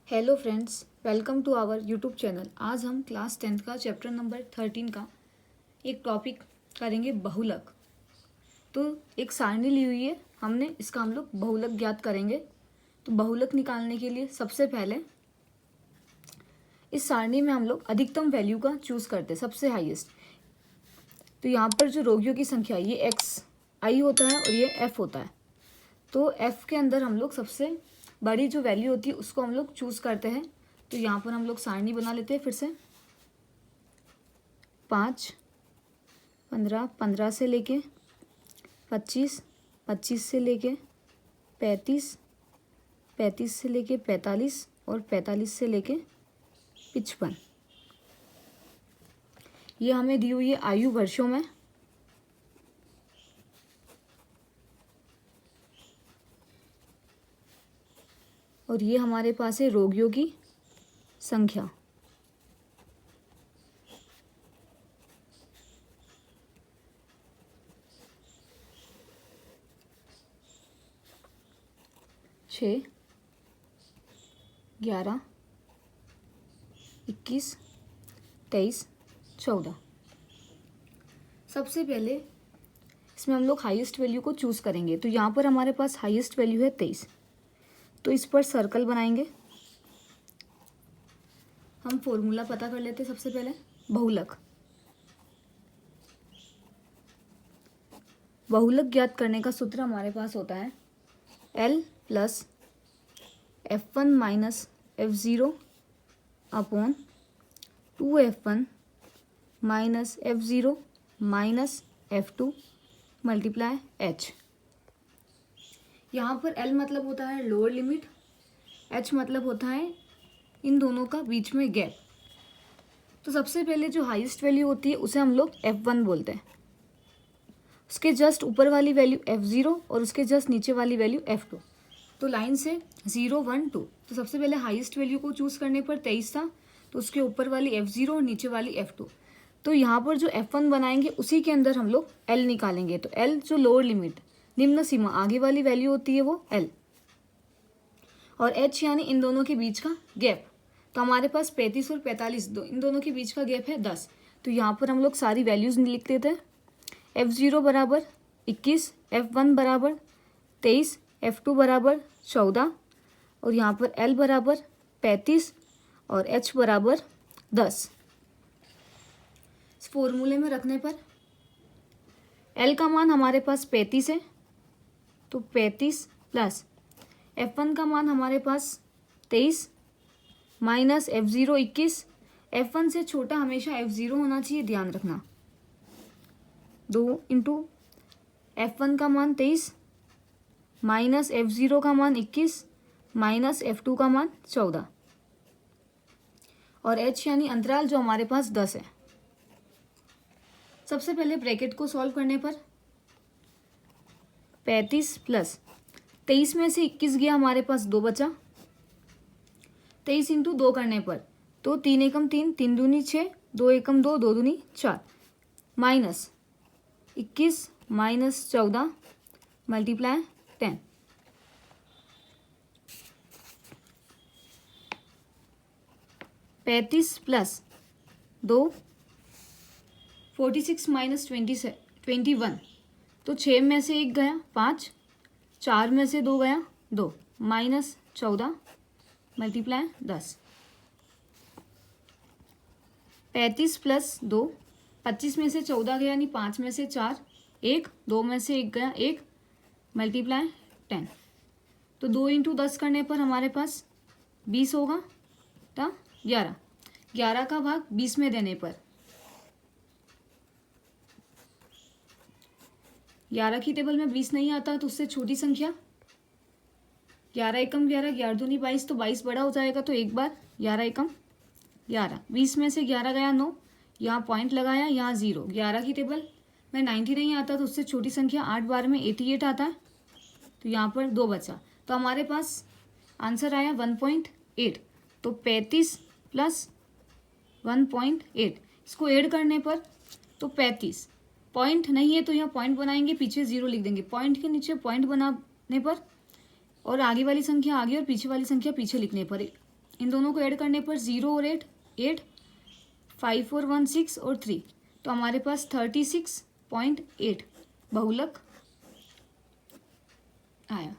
Hello friends, welcome to our YouTube channel. आज हम class 10th का चैप्टर नंबर 13 का एक टॉपिक करेंगे, बहुलक। तो एक सारणी ली हुई है हमने, इसका हम लोग बहुलक ज्ञात करेंगे। तो बहुलक निकालने के लिए सबसे पहले इस सारणी में हम लोग अधिकतम वैल्यू का चूज़ करते हैं, सबसे हाईएस्ट। तो यहाँ पर जो रोगियों की संख्या ये एक्स आई होता है और ये एफ होता है। तो एफ के अंदर हम लोग सबसे बड़ी जो वैल्यू होती है उसको हम लोग चूज़ करते हैं। तो यहाँ पर हम लोग सारणी बना लेते हैं फिर से। 5, 15, 15 से लेके 25, 25 से लेके 35, 35 से लेके 45 और 45 से लेके 55। ये हमें दी हुई है आयु वर्षों में। और ये हमारे पास है रोगियों की संख्या। छः, 11, 21, 23, 14। सबसे पहले इसमें हम लोग हाईएस्ट वैल्यू को चूज़ करेंगे। तो यहाँ पर हमारे पास हाईएस्ट वैल्यू है 23। तो इस पर सर्कल बनाएंगे। हम फॉर्मूला पता कर लेते हैं सबसे पहले। बहुलक ज्ञात करने का सूत्र हमारे पास होता है L plus F1 minus F0 upon 2F1 minus F0 minus F2 multiply H। यहाँ पर L मतलब होता है लोअर लिमिट, H मतलब होता है इन दोनों का बीच में गैप। तो सबसे पहले जो हाईएस्ट वैल्यू होती है उसे हम लोग F1 बोलते हैं। उसके जस्ट ऊपर वाली वैल्यू F0 और उसके जस्ट नीचे वाली वैल्यू F2। तो लाइन से 0, 1, 2। तो सबसे पहले हाईएस्ट वैल्यू को चूज़ करने पर 23 था, तो उसके ऊपर वाली F0 और नीचे वाली F2। तो यहाँ पर जो F1 बनाएंगे उसी के अंदर हम लोग L निकालेंगे। तो L जो लोअर लिमिट, निम्न सीमा, आगे वाली वैल्यू होती है वो L। और H यानी इन दोनों के बीच का गैप। तो हमारे पास 35 और 45 इन दोनों के बीच का गैप है 10। तो यहाँ पर हम लोग सारी वैल्यूज़ लिख देते हैं। F0 बराबर 21, F1 बराबर 23, F2 बराबर 14 और यहाँ पर L बराबर 35 और H बराबर 10। इस फॉर्मूले में रखने पर L का मान हमारे पास 35 है, तो 35 प्लस F1 का मान हमारे पास 23 माइनस F0 21। F1 से छोटा हमेशा F0 होना चाहिए, ध्यान रखना। 2 इंटू F1 का मान 23 माइनस F0 का मान 21 माइनस F2 का मान 14 और H यानी अंतराल जो हमारे पास 10 है। सबसे पहले ब्रैकेट को सॉल्व करने पर 35 प्लस 23 में से 21 गया, हमारे पास 2 बचा। 23 इंटू 2 करने पर तो 3 एकम 3, 3 दूनी 6, 2 एकम 2, 2 दूनी 4 माइनस 21 माइनस 14 मल्टीप्लाई 10। पैंतीस प्लस 2 46 माइनस 21। तो 6 में से 1 गया 5, 4 में से 2 गया 2 माइनस 14 मल्टीप्लाई 10। 35 प्लस 2, 25 में से 14 गया यानी 5 में से 4, 1, 2 में से 1 गया 1 मल्टीप्लाई 10। तो 2 इंटू 10 करने पर हमारे पास 20 होगा। तो 11 का भाग 20 में देने पर 11 की टेबल में 20 नहीं आता, तो उससे छोटी संख्या 11 एकम 11, 11 दूनी 22, तो 22 बड़ा हो जाएगा। तो एक बार 11 एकम 11, 20 में से 11 गया 9, यहाँ पॉइंट लगाया, यहाँ 0। 11 की टेबल में 90 नहीं आता, तो उससे छोटी संख्या 8 बार में 88 आता है। तो यहाँ पर 2 बचा। तो हमारे पास आंसर आया 1.8। तो 35 प्लस 1.8, इसको ऐड करने पर तो 35। पॉइंट नहीं है तो यहाँ पॉइंट बनाएंगे, पीछे 0 लिख देंगे। पॉइंट के नीचे पॉइंट बनाने पर और आगे वाली संख्या आगे और पीछे वाली संख्या पीछे लिखने पर इन दोनों को ऐड करने पर 0 और 8 8, 5 और 1 6 और 3, तो हमारे पास 36.8 बहुलक आया।